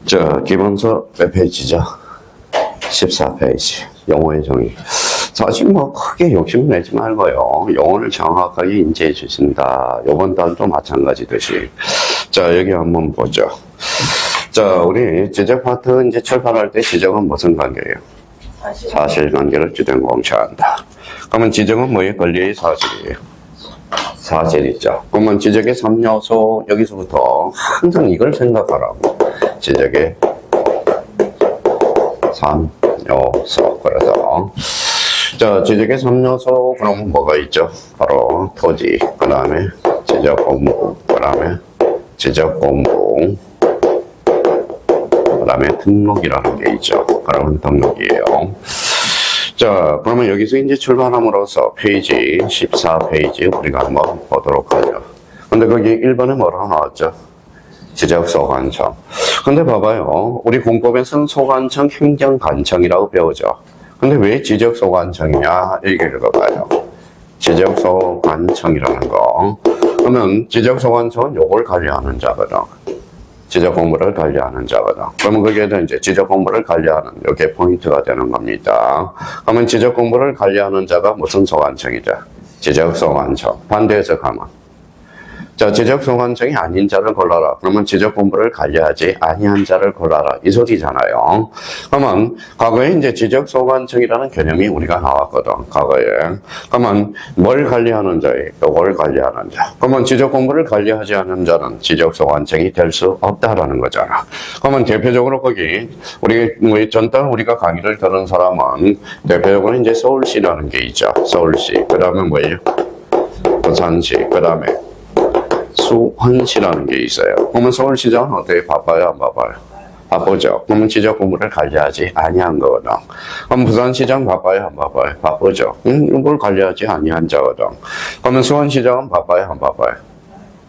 자, 기본서 몇 페이지죠? 14페이지. 영어의 정의. 사실 뭐 크게 욕심 내지 말고요. 영어를 정확하게 인지해 주신다. 이번 달도 마찬가지듯이. 자, 여기 한번 보죠. 자, 우리 지적 파트 이제 출발할 때 지적은 무슨 관계예요? 사실관계를 주된 공시한다. 그러면 지적은 뭐예요? 권리의 사실이에요. 사실이죠. 그러면 지적의 3요소, 여기서부터 항상 이걸 생각하라고. 지적의 3요소. 그래서, 자, 지적의 3요소, 그러면 뭐가 있죠? 바로 토지, 그 다음에 지적 공부, 그 다음에 지적 공부, 그 다음에 등록이라는 게 있죠. 그러면 등록이에요. 자, 그러면 여기서 이제 출발함으로써 페이지 14페이지 우리가 한번 보도록 하죠. 근데 거기 1번에 뭐라고 나왔죠? 지적소관청. 근데 봐봐요. 우리 공법에서는 소관청, 행정관청이라고 배우죠. 근데 왜 지적소관청이냐? 얘기를 읽어봐요. 지적소관청이라는 거. 그러면 지적소관청은 요걸 관리하는 자거든. 지적 공부를 관리하는 자거든. 그러면 거기에 대한 이제 지적 공부를 관리하는 이게 포인트가 되는 겁니다. 그러면 지적 공부를 관리하는 자가 무슨 소관청이죠? 지적 소관청. 반대해서 가면. 자, 지적 소관청이 아닌 자를 골라라. 그러면 지적 공부를 관리하지 아니한 자를 골라라. 이 소리잖아요. 그러면 과거에 이제 지적 소관청이라는 개념이 우리가 나왔거든. 과거에. 그러면 뭘 관리하는 자예요? 요걸 관리하는 자. 그러면 지적 공부를 관리하지 않은 자는 지적 소관청이 될 수 없다라는 거잖아. 그러면 대표적으로 거기 우리 전달 우리가 강의를 들은 사람은 대표적으로 이제 서울시라는 게 있죠. 서울시. 그다음에 뭐예요? 부산시. 그다음에 수원시라는 게 있어요. 그러면 서울시장은 어떻게 바빠요? 안 바빠요? 바쁘죠. 그러면 지적 공부를 관리하지 아니한 거거든. 그럼 부산시장 바빠요? 안 바빠요? 바쁘죠. 이걸 관리하지 아니한 자거든. 그러면 수원시장은 바빠요? 안 바빠요?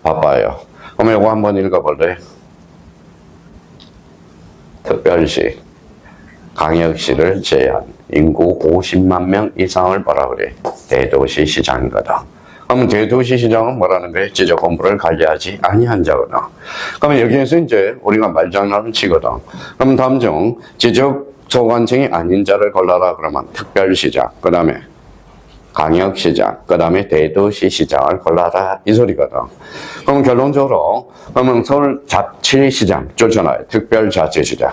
바빠요. 그러면 이거 한번 읽어볼래요? 특별시, 광역시를 제한, 인구 50만 명 이상을 뭐라 그래? 대도시 시장이거든. 그러면 대도시 시장은 뭐라는 거예요? 지적 공부를 관리하지 아니한 자거든. 그러면 여기에서 이제 우리가 말장난을 치거든. 그럼 다음 중 지적 소관청이 아닌 자를 골라라 그러면 특별시장, 그 다음에 광역시장, 그 다음에 대도시 시장을 골라라 이 소리거든. 그럼 결론적으로 그러면 서울 자치시장 좋잖아요. 특별자치시장.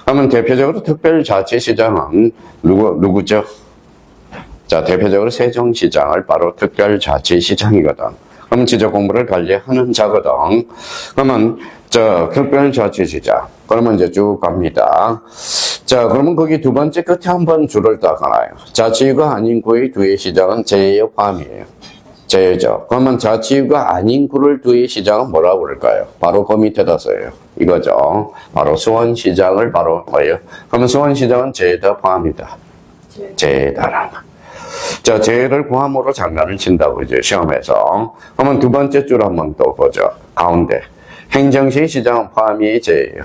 그러면 대표적으로 특별자치시장은 누구죠? 자, 대표적으로 세종시장을 바로 특별자치시장이거든. 그럼 지적 공부를 관리하는 자거든. 그러면, 특별자치시장. 그러면 이제 쭉 갑니다. 자, 그러면 거기 두 번째 끝에 한번 줄을 따가나요. 자치구가 아닌 구의 두의 시장은 제의 포함이에요. 제죠. 그러면 자치구가 아닌 구를 두의 시장은 뭐라고 부를까요? 바로 그 밑에다 써요. 이거죠. 바로 수원시장을 바로 뭐예요? 그러면 수원시장은 제에다 포함이다. 제에다라는 거. 자, 제를 포함으로 장난을 친다고 이제 시험에서. 그러면 두 번째 줄 한번 또 보죠. 가운데. 행정시 시장은 포함이 제예요.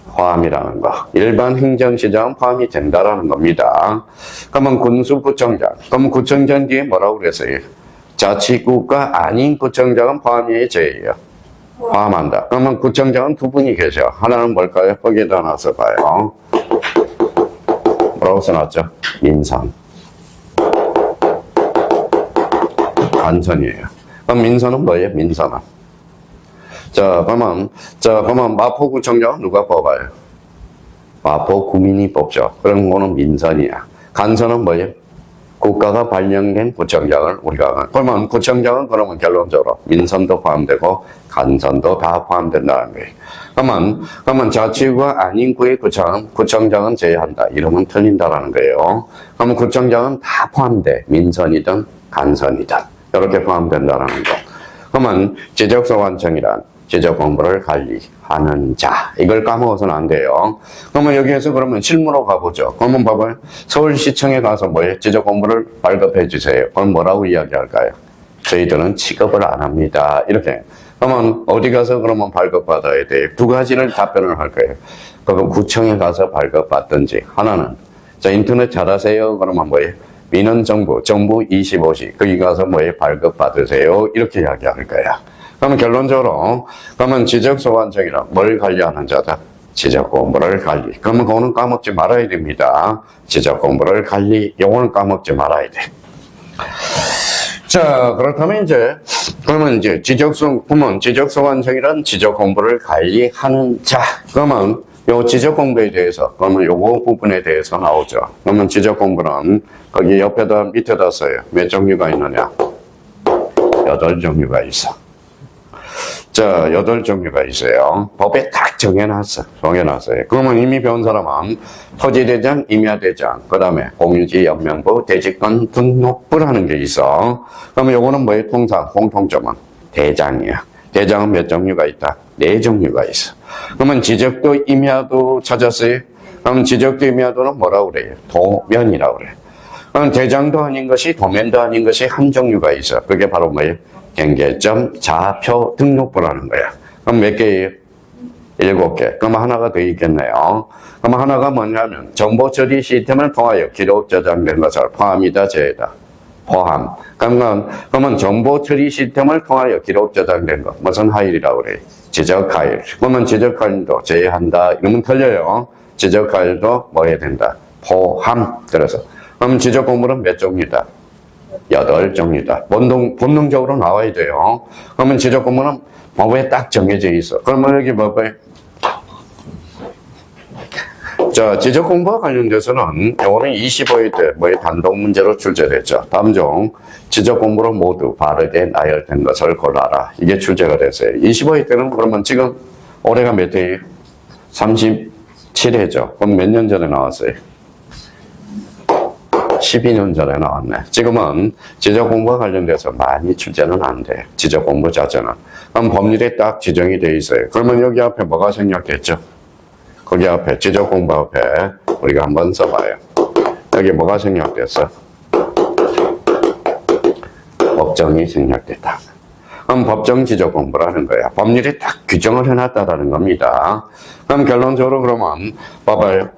포함이라는 거. 일반 행정시장은 포함이 된다라는 겁니다. 그러면 군수구청장. 그러면 구청장 뒤에 뭐라고 그랬어요? 자치구가 아닌 구청장은 포함이 제예요. 포함한다. 그러면 구청장은 두 분이 계셔. 하나는 뭘까요? 거기에다 놔서 봐요. 뭐라고 써놨죠? 민선. 간선이에요. 그럼 민선은 뭐예요? 민선은. 자, 그러면 마포구청장은 누가 뽑아요? 마포구민이 뽑죠. 그런 거는 민선이야. 간선은 뭐예요? 국가가 발령된 구청장을 우리가, 그러면 구청장은 그러면 결론적으로 민선도 포함되고 간선도 다 포함된다는 거예요. 그러면 자치구가 아닌 구의 구청장은 제외한다. 이러면 틀린다라는 거예요. 그러면 구청장은 다 포함돼. 민선이든 간선이든. 이렇게 포함된다는 거. 그러면 지적소관청이란 지적 공부를 관리하는 자. 이걸 까먹어서는 안 돼요. 그러면 여기에서 그러면 실무로 가보죠. 그러면 봐봐요. 서울시청에 가서 뭐예요? 지적 공부를 발급해 주세요. 그럼 뭐라고 이야기할까요? 저희들은 취급을 안 합니다. 이렇게. 그러면 어디 가서 그러면 발급받아야 돼요? 두 가지를 답변을 할 거예요. 그럼 구청에 가서 발급받든지. 하나는 자, 인터넷 잘하세요. 그러면 뭐예요? 민원정부, 정부 25시, 거기 가서 뭐에 발급받으세요. 이렇게 이야기할 거야. 그러면 결론적으로, 그러면 지적소관청이란 뭘 관리하는 자다? 지적 공부를 관리. 그러면 그거는 까먹지 말아야 됩니다. 지적 공부를 관리, 요거는 까먹지 말아야 돼. 자, 그렇다면 그러면 그러면 지적소관청이란 지적 공부를 관리하는 자. 그러면 요 지적 공부에 대해서, 그러면 요거 부분에 대해서 나오죠. 그러면 지적 공부는 거기 옆에다, 밑에다 써요. 몇 종류가 있느냐? 8종류가 있어. 자, 8종류가 있어요. 법에 딱 정해놨어요. 그러면 이미 배운 사람은 토지대장, 임야대장, 그 다음에 공유지, 연명부, 대지권 등록부라는 게 있어. 그러면 요거는 뭐의 공통점은 대장이야. 대장은 몇 종류가 있다? 4종류가 있어. 그러면 지적도, 임야도 찾았어요? 그러면 지적도, 임야도는 뭐라고 그래요? 도면이라고 그래요. 그럼 대장도 아닌 것이, 도면도 아닌 것이 한 종류가 있어. 그게 바로 뭐예요? 경계점, 좌표, 등록부라는 거야. 그럼 몇 개예요? 7개. 그럼 하나가 더 있겠네요. 그럼 하나가 뭐냐면 정보 처리 시스템을 통하여 기록 저장된 것을 포함이다, 제외다. 포함. 그러면 정보 처리 시스템을 통하여 기록 저장된 것. 무슨 파일이라고 그래? 지적 파일. 그러면 지적 파일도 제외한다. 이러면 틀려요. 지적 파일도 뭐 해야 된다? 포함. 그래서. 그럼 지적 공부는 몇 종류다? 8종류다. 본능적으로 나와야 돼요. 그러면 지적 공부는 법에 딱 정해져 있어. 그러면 여기 뭐봐요? 자, 지적 공부와 관련돼서는 요거는 25회 때 뭐의 단독 문제로 출제됐죠. 다음 중 지적 공부로 모두 바르게 나열된 것을 골라라. 이게 출제가 됐어요. 25회 때는 그러면 지금 올해가 몇 회예요? 37회죠. 그럼 몇 년 전에 나왔어요? 12년 전에 나왔네. 지금은 지적 공부와 관련돼서 많이 출제는 안 돼. 지적 공부 자체는. 그럼 법률에 딱 지정이 돼 있어요. 그러면 여기 앞에 뭐가 생략됐죠? 거기 앞에 지적 공부 앞에 우리가 한번 써봐요. 여기 뭐가 생략됐어? 법정이 생략됐다. 그럼 법정 지적 공부라는 거야. 법률에 딱 규정을 해놨다라는 겁니다. 그럼 결론적으로 그러면 봐봐요.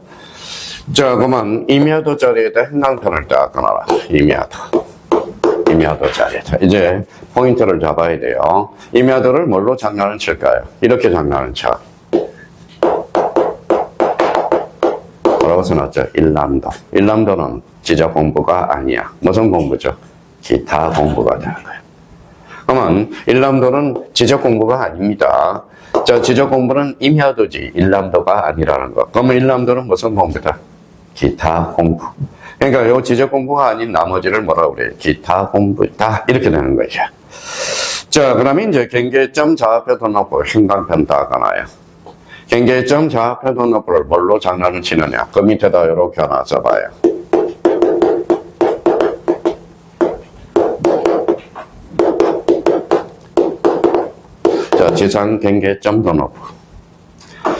자, 그러면 임야도 자리에다 행강편을 딱 끊어라. 임야도 자리에다. 이제 포인트를 잡아야 돼요. 임야도를 뭘로 장난을 칠까요? 이렇게 장난을 쳐. 뭐라고 써놨죠? 일람도. 일람도는 지적 공부가 아니야. 무슨 공부죠? 기타 공부가 되는 거예요. 그러면 일람도는 지적 공부가 아닙니다. 자, 지적 공부는 임야도지 일람도가 아니라는 거. 그러면 일람도는 무슨 공부다? 기타 공부. 그러니까 요 지적 공부가 아닌 나머지를 뭐라고 그래요? 기타 공부다. 이렇게 되는 거죠. 자, 그러면 이제 경계점, 좌표, 등록부, 행강편 다 가나요? 경계점, 좌표, 등록부를 뭘로 장난을 치느냐? 그 밑에다 이렇게 하나 써봐요. 자, 지상 경계점 등록부.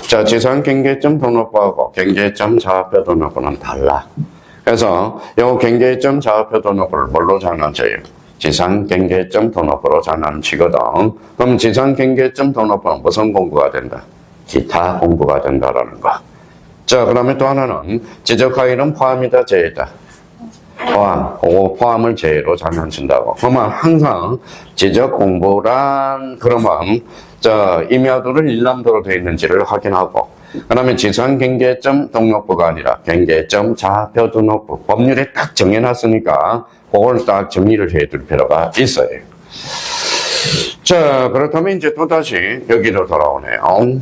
자, 지상 경계점 등록부하고 경계점 좌표 등록부는 달라. 그래서 요 경계점 좌표 등록부를 뭘로 장난쳐요? 지상 경계점 등록부로 장난치거든. 그럼 지상 경계점 등록부는 무슨 공부가 된다? 기타 공부가 된다라는 거. 자, 그러면 또 하나는 지적 파일은 포함이다, 제외다. 포함을 제외로 장난친다고. 그러면 항상 지적 공부란 그러면 자, 임야도를 일람도로 되어 있는지를 확인하고, 그 다음에 지상 경계점 등록부가 아니라 경계점 좌표 등록부. 법률에 딱 정해놨으니까 그걸 딱 정리를 해둘 필요가 있어요. 자, 그렇다면 이제 또다시 여기로 돌아오네요.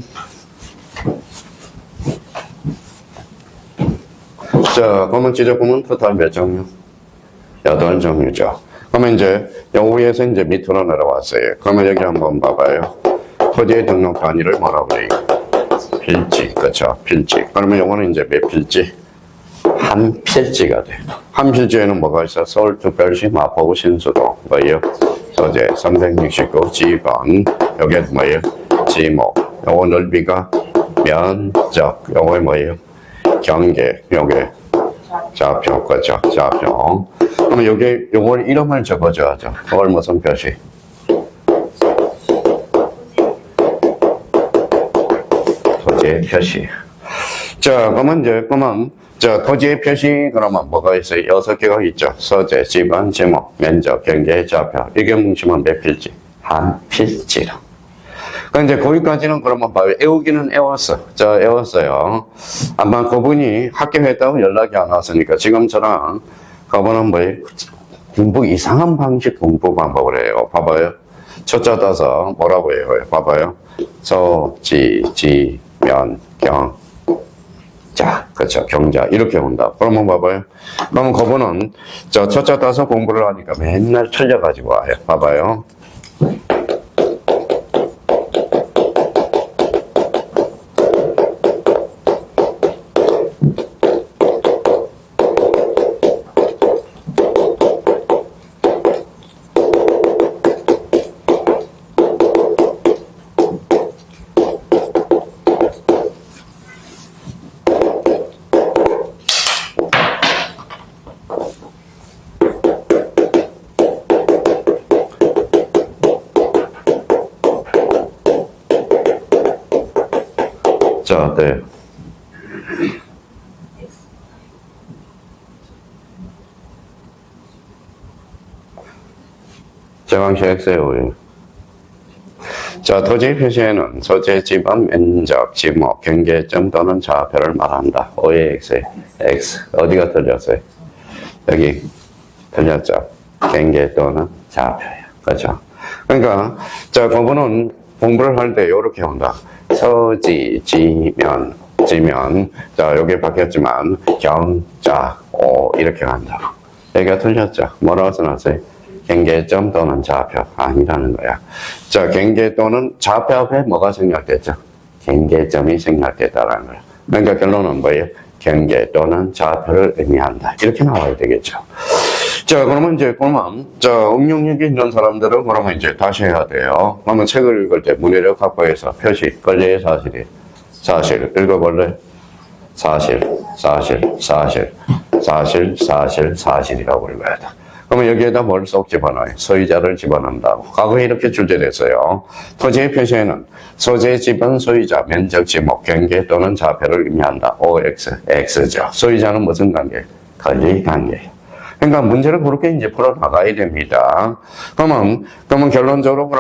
자, 그러면 지적 공부는 토탈 몇 종류? 8종류죠. 그러면 이제 여기에서 이제 밑으로 내려왔어요. 그러면 여기 한번 봐봐요. 토지의 등록 단위를 뭐라고 그래요? 필지, 그쵸? 필지. 그러면 요거는 이제 몇 필지? 한 필지가 돼. 한 필지에는 뭐가 있어? 서울특별시, 마포구, 신수도, 뭐예요? 소재, 369 지번, 요게 뭐예요? 지목, 요거 넓이가 면적, 요거 뭐예요? 경계, 요게 좌표, 그쵸? 좌표. 그러면 요걸 이름을 적어줘야죠. 그걸 무슨 표시? 토지의 표시. 자, 그러면 자, 토지의 표시, 그러면 뭐가 있어요? 6개가 있죠. 서재, 지번, 지목, 면적, 경계, 좌표. 이게 뭉치면 몇 필지? 한 필지로. 그러니까 이제 거기까지는 그러면 봐요. 애우기는 애웠어. 애웠어요. 아마 그분이 합격했다고 연락이 안 왔으니까 지금 저랑 그분은 뭐예요? 공부 이상한 방식 공부 방법을 해요. 봐봐요. 초짜 따서 뭐라고 해요? 봐봐요. 소, 지, 면, 경. 자, 그렇죠. 경자. 이렇게 온다. 그러면 봐봐요. 그러면 그분은 초짜 따서 공부를 하니까 맨날 틀려가지고 와요. 봐봐요. 자, 네. 제방식 X예요. 자, 토지 표시에는 소재, 지번, 면적, 지목, 경계점 또는 좌표를 말한다. O의 X에 X. 어디가 틀렸어요? 여기 틀렸죠. 경계 또는 좌표야. 그렇죠? 그러니까, 자, 그거는 공부를 할 때 이렇게 온다. 서지, 지면, 자, 여기 바뀌었지만, 경자, 오, 이렇게 간다. 여기가 틀렸죠. 뭐라고 써놨어요? 경계점 또는 좌표. 아니라는 거야. 자, 경계 또는 좌표 앞에 뭐가 생략됐죠? 경계점이 생략됐다라는 거야. 그러니까 결론은 뭐예요? 경계 또는 좌표를 의미한다. 이렇게 나와야 되겠죠. 자, 그러면 응용력이 있는 사람들은 그러면 이제 다시 해야 돼요. 그러면 책을 읽을 때 문해력 확보해서 표시, 권리의 사실이. 사실. 읽어볼래? 사실이라고 읽어야 돼. 그러면 여기에다 뭘 쏙 집어넣어요? 소유자를 집어넣는다고. 과거에 이렇게 출제됐어요. 토지의 표시에는 소재, 지번, 소유자, 면적, 지목, 경계 또는 좌표를 의미한다. OX, X죠. 소유자는 무슨 관계? 권리 관계예요. 그러니까 문제를 그렇게 이제 풀어나가야 됩니다. 그러면 결론적으로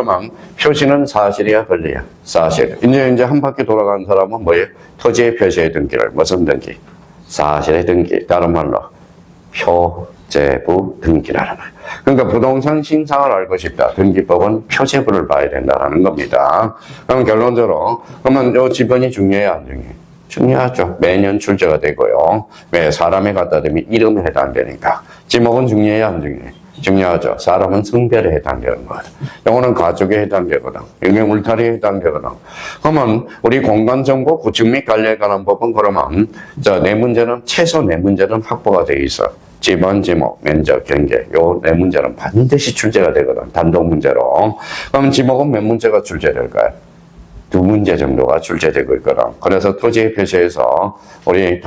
표시는 사실이야, 권리야? 사실. 이제 한 바퀴 돌아간 사람은 뭐예요? 토지의 표시의 등기를, 무슨 등기? 사실의 등기. 다른 말로, 표제부 등기라는 거예요. 그러니까 부동산 신상을 알고 싶다. 등기법은 표제부를 봐야 된다는 겁니다. 그럼 결론적으로, 그러면 요 지번이 중요해요, 안 중요해요? 중요하죠. 매년 출제가 되고요. 왜? 사람에 갖다 대면 이름에 해당되니까. 지목은 중요해요, 안 중요해요? 중요하죠. 사람은 성별에 해당되는 거예요. 요거는 가족에 해당되거든. 일명 울타리에 해당되거든. 그러면 우리 공간정보 구축 및 관리에 관한 법은 그러면 네 문제는 최소 네 문제는 확보가 돼 있어. 지번, 지목, 면적, 경계. 요 네 문제는 반드시 출제가 되거든. 단독 문제로. 그럼 지목은 몇 문제가 출제될까요? 두 문제 정도가 출제되고 있거든. 그래서 토지의 표시에서 우리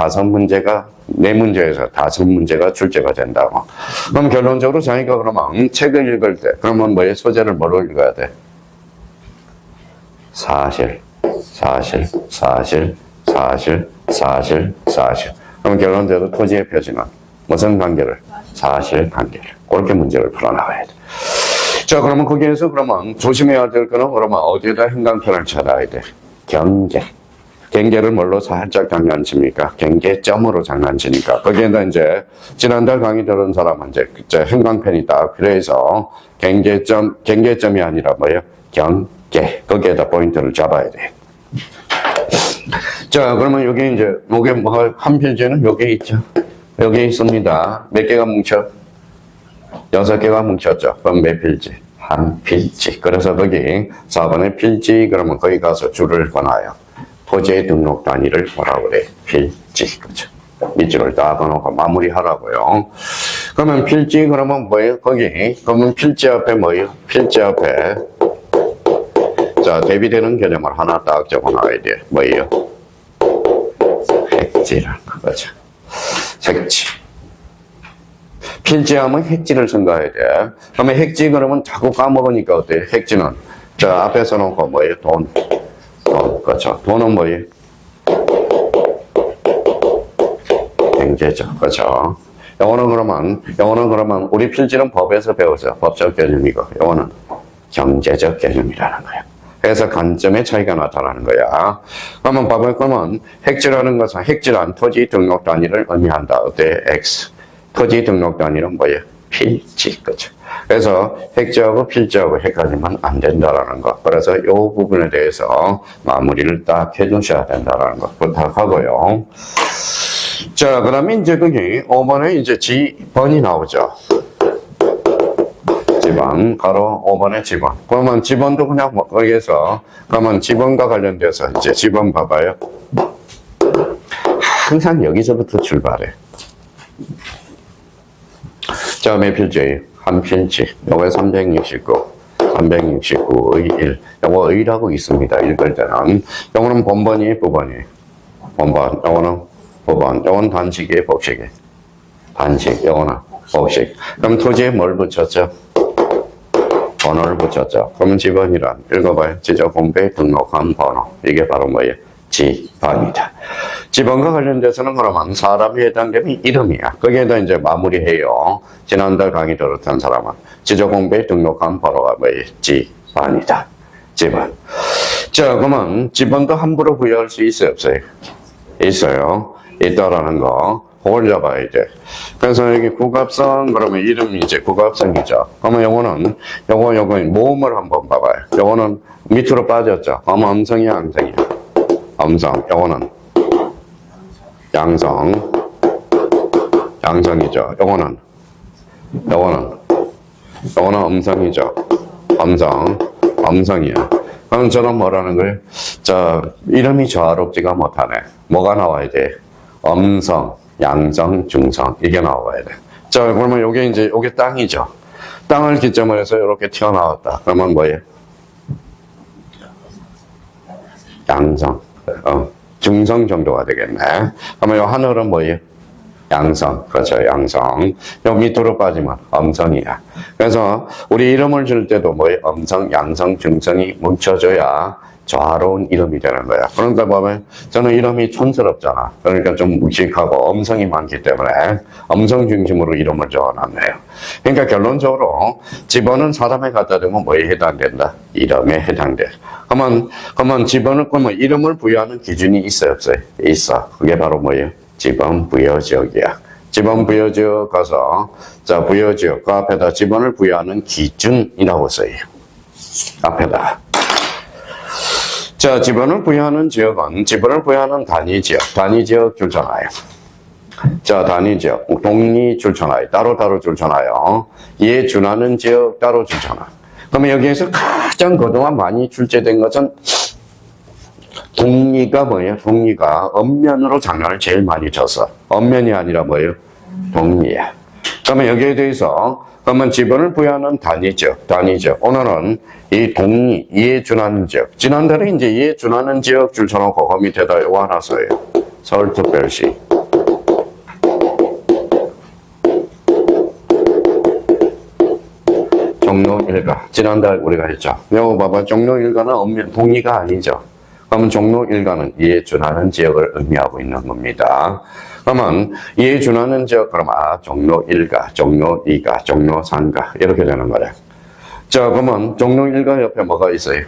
네 문제에서 5문제가 출제가 된다고. 그럼 결론적으로 자기가 그러면 책을 읽을 때, 그러면 뭐의 소재를 뭐로 읽어야 돼? 사실. 그럼 결론적으로 토지의 표시는 무슨 관계를? 사실 관계를. 그렇게 문제를 풀어나가야 돼. 자, 그러면 거기에서 조심해야 될 거는 어디에다 행간편을 찾아야 돼? 경계를 뭘로 살짝 장난칩니까? 경계점으로 장난치니까. 거기에다 이제, 지난달 강의 들은 사람은 이제 행간편이 딱 필요해서, 경계점이 아니라 뭐예요? 경계. 거기에다 포인트를 잡아야 돼. 자, 그러면 여기 이제, 한 필지는 여기 있죠? 여기 있습니다. 몇 개가 뭉쳐? 6개가 뭉쳤죠. 그럼 몇 필지? 한 필지. 그래서 거기 4번에 필지, 그러면 거기 가서 줄을 꺼놔요. 토지의 등록 단위를 뭐라고 그래? 필지. 그렇죠. 밑줄을 딱 꺼놓고 마무리하라고요. 그러면 필지, 그러면 뭐예요? 그러면 필지 앞에 뭐예요? 필지 앞에. 자, 대비되는 개념을 하나 딱 적어 놔야 돼. 뭐예요? 핵지라는 거죠. 핵지. 필지하면 핵지를 생각해야 돼. 그러면 핵지 그러면 자꾸 까먹으니까 어때요? 핵지는. 자, 앞에 써놓고 뭐예요? 돈. 그렇죠. 돈은 뭐예요? 경제죠. 그렇죠. 영어는 그러면 우리 필지는 법에서 배우죠. 법적 개념이고, 영어는 경제적 개념이라는 거야. 그래서 관점의 차이가 나타나는 거야. 그러면 봐볼 거면 핵지라는 것은 핵지란 토지 등록 단위를 의미한다. 어때? X. 토지 등록 단위는 뭐예요? 필지. 그죠? 그래서 핵지하고 필지하고 헷갈리면 안 된다라는 거. 그래서 이 부분에 대해서 마무리를 딱 해주셔야 된다라는 거 부탁하고요. 자, 그 다음에 이제 그게 5번에 이제 지번이 나오죠. 지번, 가로 5번의 지번. 그러면 지번도 그냥 여기에서, 그러면 지번과 관련돼서 이제 지번 봐봐요. 항상 여기서부터 출발해. 자, 몇 필지예요? 한 필지. 요거 369. 369의 1. 요거 의라고 있습니다. 읽을 때는. 요거는 본번이에요, 부번이에요? 본번. 요거는 부번. 요건 단식이에요, 복식이에요? 단식. 요거는 복식. 그럼 토지에 뭘 붙였죠? 번호를 붙였죠. 그러면 지번이란 읽어봐요. 지적공부에 등록한 번호. 이게 바로 뭐예요? 지번이다. 지번과 관련돼서는 그러면 사람이 해당되면 이름이야. 거기에다 이제 마무리해요. 지난달 강의 들었던 사람은 지적공부에 등록한 번호가 뭐예요? 지번이다. 지번. 자, 그러면 지번도 함부로 부여할 수 있어요? 없어요? 있어요. 있다라는 거. 그걸 잡아야 돼. 그래서 여기 국합성, 그러면 이름이 이제 국합성이죠. 그러면 요거는, 요거 모음을 한번 봐봐요. 요거는 밑으로 빠졌죠. 그러면 음성이야, 양성이야? 음성. 요거는 양성. 양성이죠. 요거는 음성이죠. 음성이야. 그럼 저는 뭐라는 거예요? 자, 이름이 조화롭지가 못하네. 뭐가 나와야 돼? 음성. 양성, 중성, 이게 나와야 돼. 자, 그러면 요게 이제, 요게 땅이죠. 땅을 기점으로 해서 이렇게 튀어나왔다. 그러면 뭐예요? 양성, 중성 정도가 되겠네. 그러면 요 하늘은 뭐예요? 양성, 그렇죠, 양성. 요 밑으로 빠지면 음성이야. 그래서 우리 이름을 줄 때도 뭐예요? 음성, 양성, 중성이 뭉쳐져야 조화로운 이름이 되는 거야. 그러니까 보면 저는 이름이 촌스럽잖아. 그러니까 좀 묵직하고 음성이 많기 때문에 음성 중심으로 이름을 적어놨네요. 그러니까 결론적으로 집어는 사람에 갖다 대면 뭐에 해당된다? 이름에 해당돼. 그러면 집어는 그러면 이름을 부여하는 기준이 있어요, 없어요? 있어. 그게 바로 뭐예요? 집어 부여지역이야. 집어 부여지역 가서 자 부여지역 그 앞에다 집어를 부여하는 기준이라고 써요. 앞에다. 자, 지번을 부여하는 지역은 지번을 부여하는 단위지역, 단위지역 줄잖아요. 자, 단위지역, 동리 줄잖아요. 따로따로 줄잖아요. 이에 준하는 지역 따로 줄잖아. 그러면 여기에서 가장 그동안 많이 출제된 것은 동리가 뭐예요? 동리가 엄면으로 장난을 제일 많이 쳤어. 엄면이 아니라 뭐예요? 동리야. 그러면 여기에 대해서 그러면 지번을 부여하는 단위지역. 오늘은 이 동리, 이에 준하는 지역. 지난달에 이제 이에 준하는 지역 줄쳐놓고 그 밑에다 요거 하나 써요. 서울특별시. 종로 일가. 지난달 우리가 했죠. 요거 봐봐. 종로 일가는 엄면, 동리가 아니죠. 그러면 종로 일가는 이에 준하는 지역을 의미하고 있는 겁니다. 그러면 이에 준하는 지역, 그럼 종로 1가, 종로 2가, 종로 3가 이렇게 되는 거래. 자, 그러면 종로 1가 옆에 뭐가 있어요?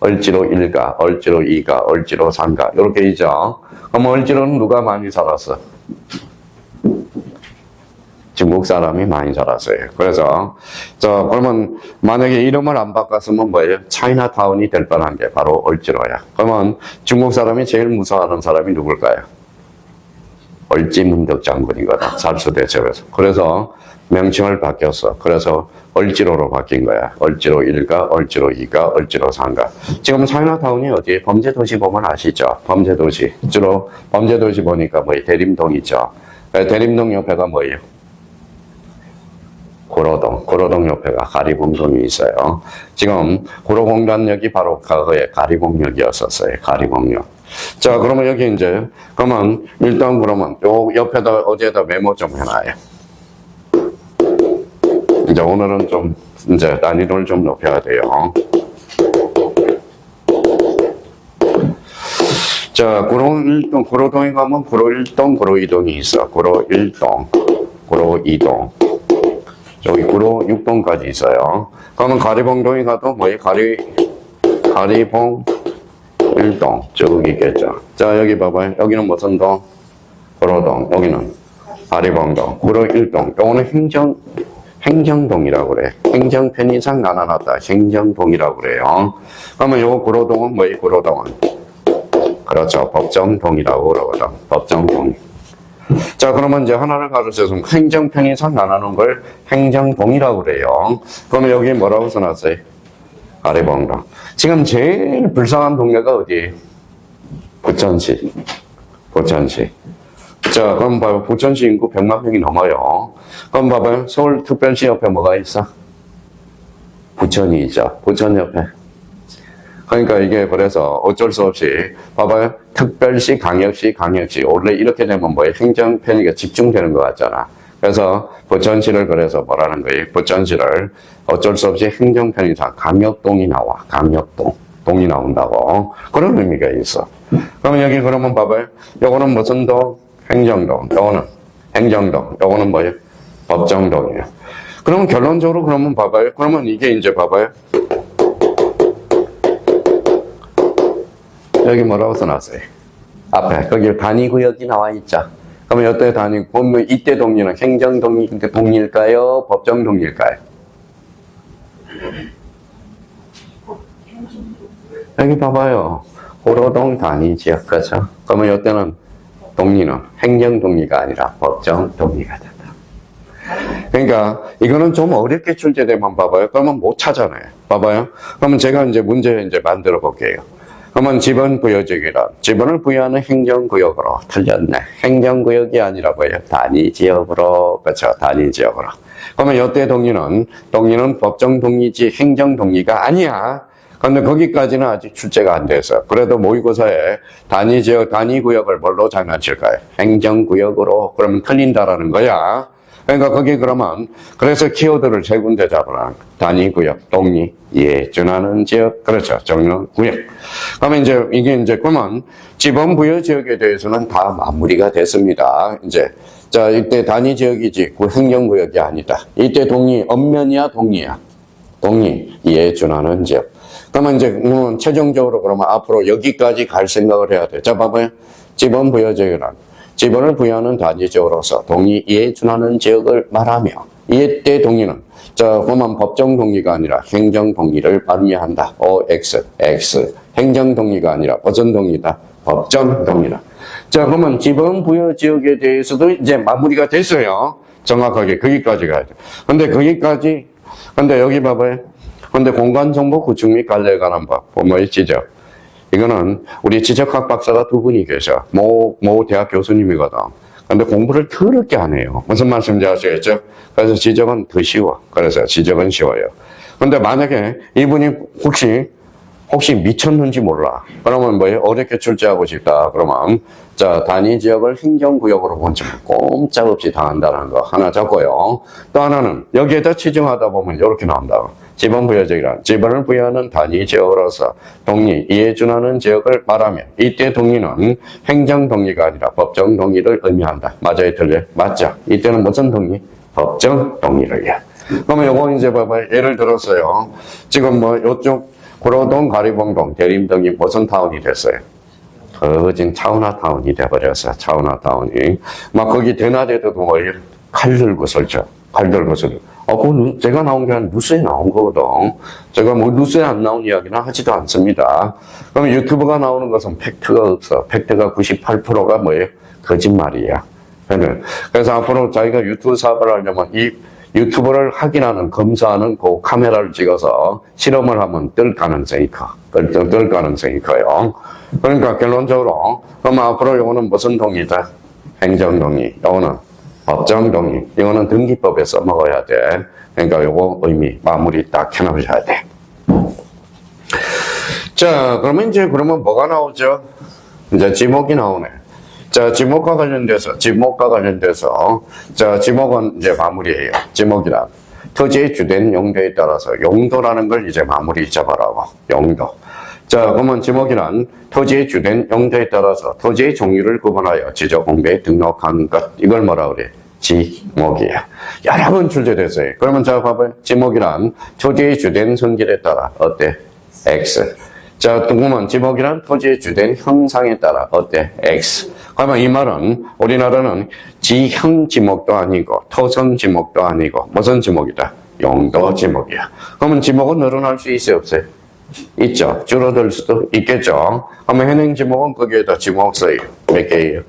을지로 1가, 을지로 2가, 을지로 3가 이렇게 있죠. 그럼 을지로는 누가 많이 살았어? 중국 사람이 많이 살았어요. 그래서 자, 그러면 만약에 이름을 안 바꿨으면 뭐예요? 차이나타운이 될 뻔한 게 바로 을지로야. 그러면 중국 사람이 제일 무서워하는 사람이 누굴까요? 을지문덕 장군이거든. 살수대첩에서. 그래서 명칭을 바뀌었어. 그래서 을지로로 바뀐 거야. 을지로 1가, 을지로 2가, 을지로 3가. 지금 차이나타운이 어디에? 범죄도시 보면 아시죠? 범죄도시. 주로 범죄도시 보니까 뭐예요? 대림동 있죠. 대림동 옆에가 뭐예요? 고로동 옆에가 가리봉동이 있어요. 지금 고로공단역이 바로 과거에 가리봉역이었었어요. 가리봉역. 자, 그러면 여기 이제, 그러면, 일단 그러면, 요 옆에다, 어디에다 메모 좀 해놔요. 이제 오늘은 좀, 이제 난이도를 좀 높여야 돼요. 자, 구로동에 가면 구로 1동, 구로 2동이 있어. 구로 1동, 구로 2동. 여기 구로 6동까지 있어요. 그러면 가리봉동이 가도 뭐예요? 가리봉 1동 쭉 있겠죠. 자, 여기 봐봐요. 여기는 무슨 동? 구로동. 여기는 가리봉동. 구로 1동. 요거는 행정동이라고 그래. 행정 편의상 나눠놨다. 행정동이라고 그래요. 그러면 요거 구로동은 뭐예요? 구로동은? 그렇죠. 법정동이라고 그러거든. 법정동. 자, 그러면 이제 하나를 가르쳐서 행정 편의상 나누는 걸 행정동이라고 그래요. 그러면 여기 뭐라고 써놨어요? 가리봉동. 지금 제일 불쌍한 동네가 어디예요? 부천시. 부천시. 자, 그럼 봐요. 부천시 인구 100만 명이 넘어요. 그럼 봐봐요. 서울특별시 옆에 뭐가 있어? 부천이 있죠. 부천 옆에. 그러니까 이게 그래서 어쩔 수 없이 봐봐요. 특별시, 강역시. 원래 이렇게 되면 뭐예요? 행정 편의가 집중되는 것 같잖아. 그래서 부천시를 그래서 뭐라는 거예요? 부천시를 어쩔 수 없이 행정 편의상 강역동이 나와. 강역동이 나온다고. 그런 의미가 있어. 그러면 여기 그러면 봐봐요. 요거는 무슨 동? 행정동. 요거는 행정동. 요거는 뭐예요? 법정동이에요. 그러면 결론적으로 그러면 봐봐요. 그러면 이게 이제 봐봐요. 여기 뭐라고 써놨어요? 앞에 거기 단위구역이 나와 있죠. 그러면 이때 보면 이때 동리는 행정동일까요? 법정동일까요? 여기 봐봐요. 호로동 단위지역 거죠. 그러면 이때는 동리는 행정동리가 아니라 법정동리가 된다. 그러니까 이거는 좀 어렵게 출제되면 봐봐요. 그러면 못 찾아내요. 봐봐요. 그러면 제가 이제 문제 이제 만들어 볼게요. 그러면 지번 부여지역이란 지번을 부여하는 행정구역으로 틀렸네. 행정구역이 아니라 뭐예요? 단위지역으로. 그렇죠. 단위지역으로. 그러면 이때 동리는 법정동리지 행정동리가 아니야. 근데 거기까지는 아직 출제가 안 돼서. 그래도 모의고사에 단위지역, 단위구역을 뭘로 장난칠까요? 행정구역으로. 그러면 틀린다라는 거야. 그러니까 거기 그러면 그래서 키워드를 세 군데 잡으라. 단위구역, 동리, 예준하는 지역, 그렇죠. 정릉구역. 그러면 이제 이게 이제 그러면 지번 부여 지역에 대해서는 다 마무리가 됐습니다. 이제 자 이때 단위지역이지 그 행정구역이 아니다. 이때 동리 엄면이야, 동리야? 동리, 예준하는 지역. 그러면 이제 최종적으로 그러면 앞으로 여기까지 갈 생각을 해야 돼. 자 봐봐요. 지번 부여 지역이란 지번을 부여하는 단위지역으로서 동리에 준하는 지역을 말하며 이때 동리는 자 그러면 법정동리가 아니라 행정동리를 발의한다. OX 행정동리가 아니라 법정동리다. 법정동리다. 자 그러면 지번 부여 지역에 대해서도 이제 마무리가 됐어요. 정확하게 거기까지 가야 돼. 근데 여기 봐봐요. 근데 공간정보 구축 및 관리에 관한 법 뭐의 지적. 이거는 우리 지적학 박사가 두 분이 계셔. 모 대학 교수님이거든. 근데 공부를 더럽게 안 해요. 무슨 말씀인지 아시겠죠? 그래서 지적은 더 쉬워. 그래서 지적은 쉬워요. 근데 만약에 이분이 혹시 미쳤는지 몰라. 그러면 뭐예요? 어렵게 출제하고 싶다. 그러면 자 단위 지역을 행정구역으로 본점 꼼짝없이 당한다는 거 하나 적고요. 또 하나는 여기에다 치정하다 보면 이렇게 나온다. 지번 부여지역이란 지번을 부여하는 단위 지역으로서 동리, 이에 준하는 지역을 말하며 이때 동리는 행정동리가 아니라 법정동리를 의미한다. 맞아요? 틀려요? 맞죠? 이때는 무슨 동리? 법정동리를 해. 그러면 요거 이제 봐봐요. 예를 들었어요. 지금 뭐 요쪽 구로동, 가리봉동, 대림동이 무슨 타운이 됐어요? 거진 차우나타운이 돼버렸어. 차우나타운이. 막 거기 대낮에도 뭐 칼 들고 설쳐. 칼 들고 설쳐. 그거 제가 나온 게 아니라 뉴스에 나온 거거든. 제가 뭐 뉴스에 안 나온 이야기는 하지도 않습니다. 그럼 유튜브가 나오는 것은 팩트가 없어. 팩트가 98%가 뭐예요? 거짓말이야. 그래서 앞으로 자기가 유튜브 사업을 하려면 이 유튜브를 확인하는, 검사하는 그 카메라를 찍어서 실험을 하면 뜰 가능성이 커. 뜰 가능성이 커요. 그러니까 결론적으로, 그럼 앞으로 이거는 무슨 동의다? 행정동의. 이거는 법정동의. 이거는 등기법에 써먹어야 돼. 그러니까 요거 의미, 마무리 딱 해놓으셔야 돼. 자, 그러면 뭐가 나오죠? 이제 지목이 나오네. 자, 지목과 관련돼서, 자, 지목은 이제 마무리예요. 지목이란 토지의 주된 용도에 따라서 용도라는 걸 이제 마무리 잡아라고. 용도. 자, 그러면 지목이란 토지의 주된 용도에 따라서 토지의 종류를 구분하여 지적 공부에 등록한 것. 이걸 뭐라 그래? 지목이야. 여러 번 출제됐어요. 그러면 자, 봐봐요. 지목이란 토지의 주된 성질에 따라 어때? X. 자, 그러면 지목이란 토지의 주된 형상에 따라 어때? X. 그러면 이 말은 우리나라는 지형 지목도 아니고 토성 지목도 아니고 무슨 지목이다? 용도 지목이야. 그러면 지목은 늘어날 수 있어요? 없어요? 있죠. 줄어들 수도 있겠죠. 그러면 현행 지목은 거기에다 지목 써요. 몇 개예요?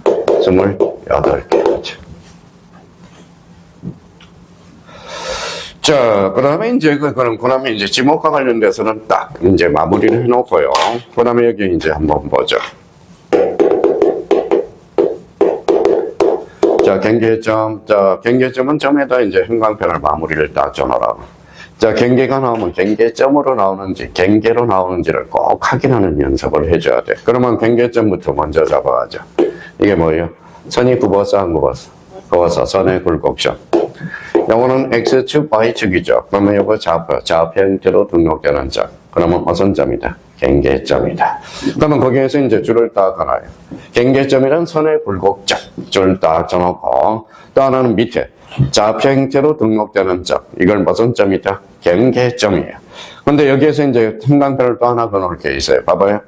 28개. 자, 그 다음에 이제, 그러면 이제 지목과 관련돼서는 딱 이제 마무리를 해놓고요. 그 다음에 여기 이제 한번 보죠. 자, 경계점. 자, 경계점은 점에다 이제 형광펜을 마무리를 딱 줘놓으라고. 자, 경계가 나오면 경계점으로 나오는지, 경계로 나오는지를 꼭 확인하는 연습을 해줘야 돼. 그러면 경계점부터 먼저 잡아가죠. 이게 뭐예요? 선이 굽어서 안 굽어서? 굽어서 선의 굴곡점. 요거는 X축, Y축이죠. 그러면 요거 좌표 형태로 등록되는 점. 그러면 어선 점이다? 경계점이다. 그러면 거기에서 이제 줄을 딱 가나요. 경계점이란 선의 굴곡점. 줄을 딱 쳐놓고, 또 하나는 밑에 좌표 형태로 등록되는 점. 이걸 무슨 점이다? 경계점이에요. 근데 여기에서 이제 형광펜을 또 하나 그어놓을 게 있어요. 봐봐요.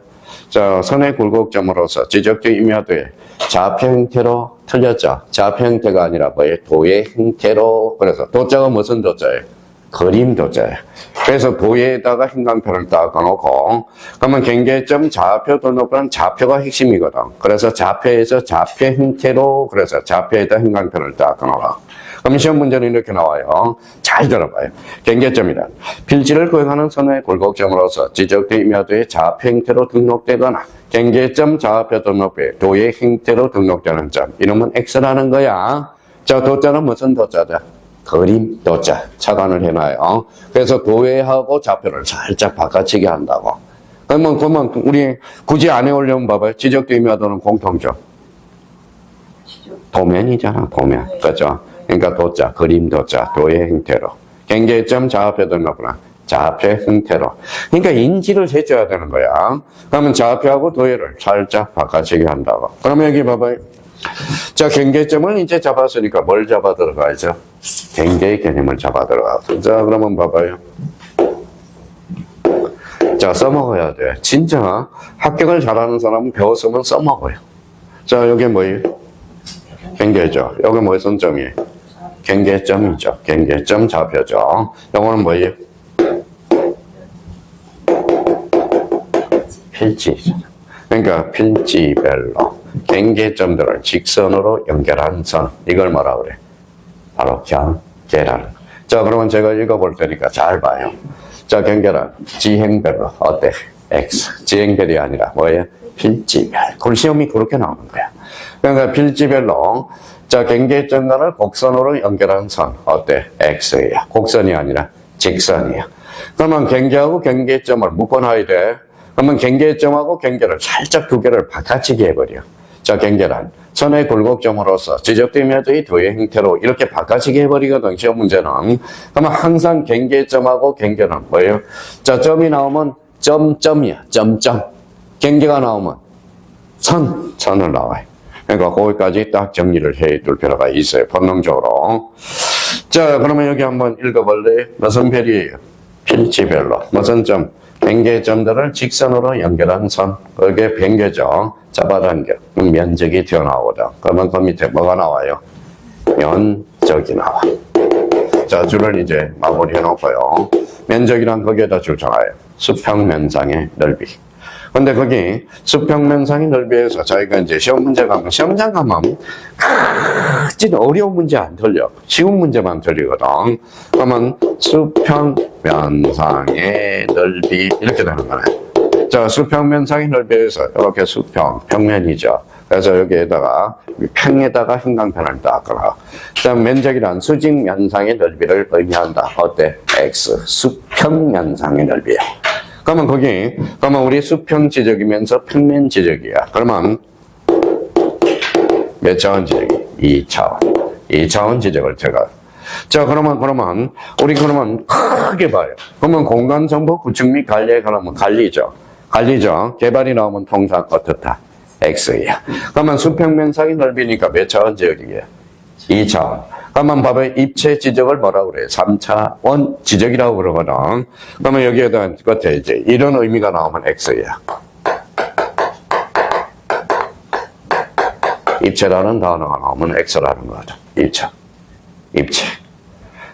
자, 선의 굴곡점으로서 지적된 임야도에 좌표 형태로 틀렸죠. 좌표 형태가 아니라 뭐예요? 도의 형태로. 그래서 도자가 무슨 도자예요? 그림 도자예요. 그래서 도에다가 형광펜을 딱 넣어놓고, 그러면 경계점 좌표 등록은 좌표가 핵심이거든. 그래서 좌표에서 좌표 형태로, 그래서 좌표에다 형광펜을 딱 넣어라. 그럼 시험 문제는 이렇게 나와요. 잘 들어봐요. 경계점이란 필지를 구획하는 선의 굴곡점으로서 지적된 임야도의 좌표 형태로 등록되거나 경계점 좌표 등록부에 도의 형태로 등록되는 점. 이놈은 X라는 거야. 자, 도자는 무슨 도자다? 그림 도자. 차관을 해놔요. 그래서 도회하고 좌표를 살짝 바꿔치기 한다고. 그러면 우리 굳이 안 해오려면 봐봐요. 지적된 임야도는 공통점. 도면이잖아, 도면. 그죠? 그러니까 도자, 그림 도자, 도의 형태로. 경계점 좌표 등록부나 좌표 형태로. 그러니까 인지를 해줘야 되는 거야. 그러면 좌표하고 도의를 살짝 바꿔치기 한다고. 그러면 여기 봐봐요. 자, 경계점을 이제 잡았으니까 뭘 잡아 들어가야죠? 경계의 개념을 잡아 들어가서. 자, 그러면 봐봐요. 자, 써먹어야 돼. 진짜 합격을 잘하는 사람은 배웠으면 써먹어요. 자, 여기 뭐예요? 경계죠. 여기 무슨 점이에요? 경계점이죠. 경계점 좌표죠. 요거는 뭐예요? 필지죠. 그러니까 필지별로 경계점들을 직선으로 연결한 선. 이걸 뭐라 그래? 바로 경계라는 거. 자, 그러면 제가 읽어볼 테니까 잘 봐요. 자, 경계란 지행별로 어때? X. 지행별이 아니라 뭐예요? 필지별. 그 시험이 그렇게 나오는 거야. 그러니까 필지별로 자, 경계점과를 곡선으로 연결한 선 어때? X야. 곡선이 아니라 직선이야. 그러면 경계하고 경계점을 묶어놔야 돼. 그러면 경계점하고 경계를 살짝 두 개를 바꿔치기 해버려. 자, 경계란 선의 굴곡점으로서 지적된 이 도의 형태로 이렇게 바꿔치기 해버리거든, 시험 문제는. 그러면 항상 경계점하고 경계는 뭐예요? 자, 점이 나오면 점이야. 점점. 경계가 나오면 선을 나와요. 그러니까 거기까지 딱 정리를 해둘 필요가 있어요. 본능적으로. 자, 그러면 여기 한번 읽어볼래요? 무슨 별이에요? 필지별로. 무슨 점? 변계점들을 직선으로 연결한 선. 그게 변계죠. 잡아당겨. 그럼 면적이 튀어나오거든. 그러면 그 밑에 뭐가 나와요? 면적이 나와. 자, 줄을 이제 마무리해 놓고요. 면적이란 거기에다 줄 정해요. 수평면상의 넓이. 근데 거기 수평면상의 넓이에서 저희가 이제 시험 문제 가면 시험장 가면 진짜 어려운 문제 안 틀려. 쉬운 문제만 틀리거든. 그러면 수평면상의 넓이 이렇게 되는 거네. 자, 수평면상의 넓이에서 이렇게 평면이죠. 그래서 여기에다가 평에다가 형광펜을 딱 걸어. 그다음 면적이란 수직면상의 넓이를 의미한다. 어때? X. 수평면상의 넓이야. 그러면 우리 수평 지적이면서 평면 지적이야. 그러면 몇 차원 지적이? 2차원. 2차원 지적을 제가. 자, 그러면 우리 크게 봐요. 그러면 공간 정보 구축 및 관리에 관하면 관리죠. 개발이 나오면 통상 어떻다? X야. 그러면 수평면상이 넓이니까 몇 차원 지역이야? 2차. 그러면 봐봐요. 입체 지적을 뭐라 그래? 3차원 지적이라고 그러거든. 그러면 여기에다 끝에 이제 이런 의미가 나오면 X야. 입체라는 단어가 나오면 X라는 거죠. 입체.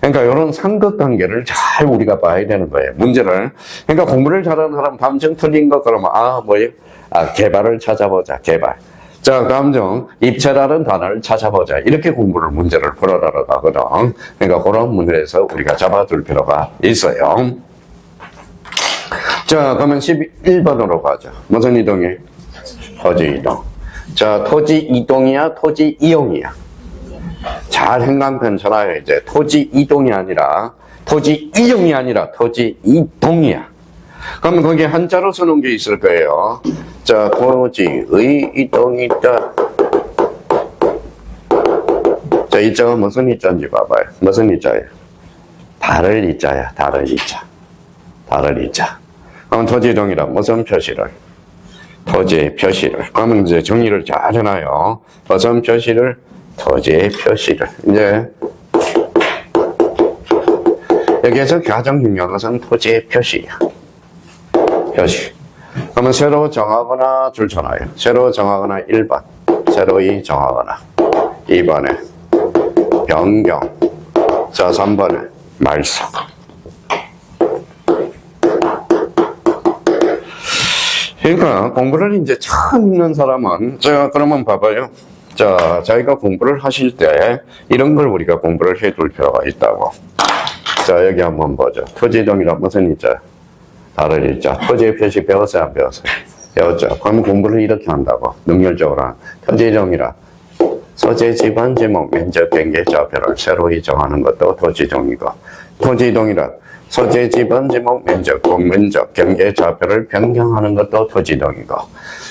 그러니까 이런 삼각관계를 잘 우리가 봐야 되는 거예요. 문제를. 그러니까 공부를 잘하는 사람 감정 틀린 거 그러면 뭐예요? 개발을 찾아보자. 개발. 자, 감정, 입체라는 단어를 찾아보자. 이렇게 공부를 문제를 풀어나가 가거든. 그러니까 그런 문제에서 우리가 잡아둘 필요가 있어요. 자, 그러면 11번으로 가자. 무슨 이동이? 토지 이동. 자, 토지 이동이야? 토지 이용이야? 잘 생각 괜찮아요. 이제 토지 이동이 아니라 토지 이용이 아니라 토지 이동이야. 그러면 거기에 한자로 써놓은 게 있을 거예요. 자, 토지의 이동이 있다. 자, 이자가 무슨 이자인지 봐봐요. 무슨 이자예요? 다를 이자야. 다를 이자. 그럼 토지 이동이라 무슨 표시를? 토지의 표시를. 그러면 이제 정리를 잘 해놔요. 무슨 표시를? 토지의 표시를. 이제 여기에서 가장 중요한 것은 토지의 표시야. 표시. 그러면 새로 정하거나 줄잖아요. 새로 정하거나 1번. 새로이 정하거나. 2번에 변경. 자, 3번에 말소. 그러니까 공부를 이제 처음 읽는 사람은 자, 그러면 봐봐요. 자, 자기가 공부를 하실 때 이런 걸 우리가 공부를 해둘 필요가 있다고. 자, 여기 한번 보죠. 토지이동이라 무슨 이자? 다를 이자. 토지의 표시 배웠어요? 안 배웠어요? 배웠죠. 그럼 공부를 이렇게 한다고. 능률적으로. 토지이동이라 소재, 지번, 지목, 면적, 경계, 좌표를 새로이 정하는 것도 토지이동이고, 토지이동이라 소재, 지번, 지목, 면적, 공면적, 경계, 좌표를 변경하는 것도 토지이동이고.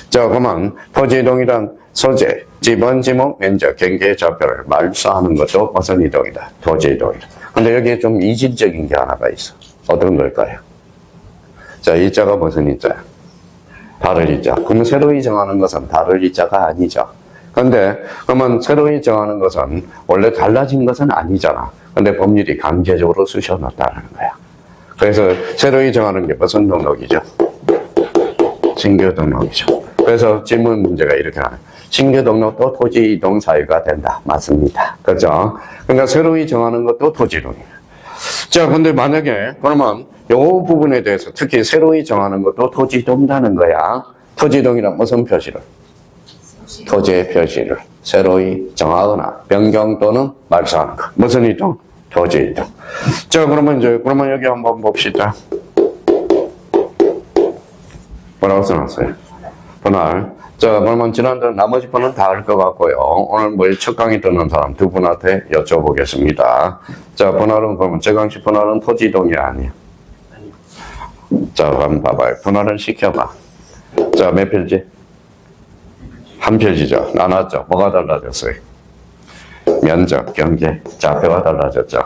자, 그러면 토지이동이란 소재, 지번, 지목, 면적, 경계, 좌표를 말소하는 것도 무슨 이동이다? 토지이동이다. 근데 여기에 좀 이질적인 게 하나가 있어. 어떤 걸까요? 자, 이자가 무슨 이자야? 다를 이자. 그러면 새로이 정하는 것은 다를 이자가 아니죠. 근데 그러면 새로이 정하는 것은 원래 달라진 것은 아니잖아. 근데 법률이 강제적으로 쑤셔넣었다는 거야. 그래서 새로이 정하는 게 무슨 등록이죠? 신규 등록이죠. 그래서 질문 문제가 이렇게 나와요. 신규 등록도 토지 이동 사유가 된다. 맞습니다. 그렇죠? 그러니까 새로이 정하는 것도 토지 이동이에요. 자, 근데 만약에 그러면 이 부분에 대해서 특히 새로이 정하는 것도 토지 이동이라는 거야. 토지 이동이란 무슨 표시를? 토지의 표시를 새로이 정하거나 변경 또는 말소하는 것. 무슨 이동? 토지 이동. 자, 그러면 여기 한번 봅시다. 뭐라고 써놨어요? 분할. 자, 그러면 지난달 나머지 분은 다 알 것 같고요. 오늘 뭐 첫 강의 듣는 사람 두 분한테 여쭤보겠습니다. 자, 분할은 그러면 제강식 분할은 토지 이동이 아니에요. 자, 한번 봐봐요. 분할을 시켜봐. 자, 몇 필지? 한 필지죠. 나눴죠. 뭐가 달라졌어요? 면적, 경계, 좌표가 달라졌죠.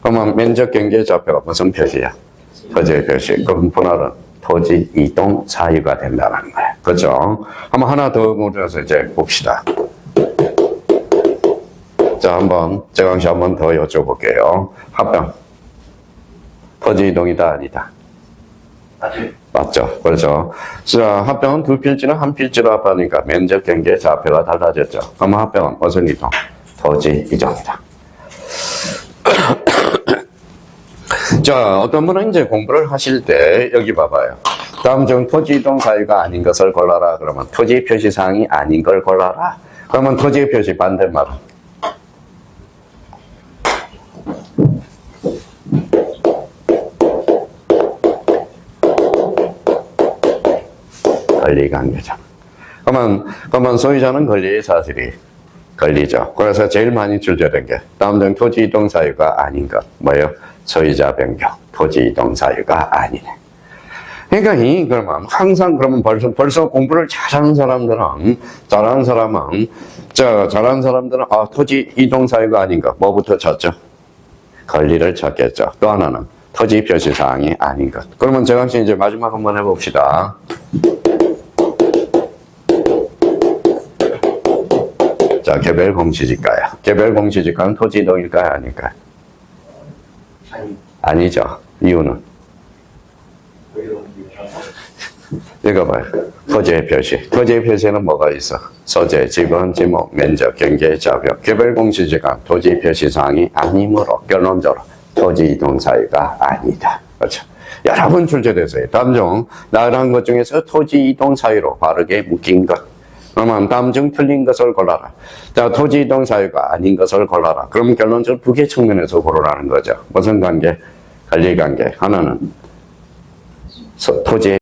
그러면 면적, 경계, 좌표가 무슨 표시야? 토지의 표시. 그럼 분할은 토지 이동 사유가 된다는 거예요. 그렇죠? 한번 하나 더 물어서 이제 봅시다. 자, 한번 제강씨 한번 더 여쭤볼게요. 합병. 토지 이동이다 아니다? 맞죠? 그렇죠. 자, 합병은 두 필지는 한 필지로 합하니까 면적, 경계, 좌표가 달라졌죠. 그럼 합병은 무슨 이동? 토지 이동이다. 자, 어떤 분은 이제 공부를 하실 때 여기 봐봐요. 다음 중 토지 이동 사유가 아닌 것을 골라라. 그러면 토지 표시사항이 아닌 걸 골라라. 그러면 토지 표시 반대말은 권리관계죠. 그러면 소유자는 권리의 사실이 권리죠. 그래서 제일 많이 출제된 게 다음 중 토지 이동 사유가 아닌 것. 뭐예요? 소유자 변경. 토지 이동 사유가 아니네. 그러니까 그러면 항상 그러면 벌써 공부를 잘하는 사람들은 토지 이동 사유가 아닌가. 뭐부터 찾죠? 권리를 찾겠죠. 또 하나는 토지 표시 사항이 아닌 것. 그러면 제강씨 이제 마지막 한번 해봅시다. 자, 개별 공시지가야. 개별 공시지가는 토지 이동일까요? 아닐까요? 아니죠. 이유는? 읽어봐요. 토지의 표시. 토지의 표시에는 뭐가 있어? 소재, 지분, 지목, 면적, 경계, 좌표. 개별 공시지가 토지 표시사항이 아니므로 결론적으로 토지 이동 사유가 아니다. 그렇죠. 여러 번 출제됐어요. 다음 중 나열한 것 중에서 토지 이동 사유로 바르게 묶인 것. 그러면 다음 중 틀린 것을 골라라. 자, 토지 이동 사유가 아닌 것을 골라라. 그럼 결론적으로 두 개 측면에서 고르라는 거죠. 무슨 관계? 관리 관계. 하나는 토지의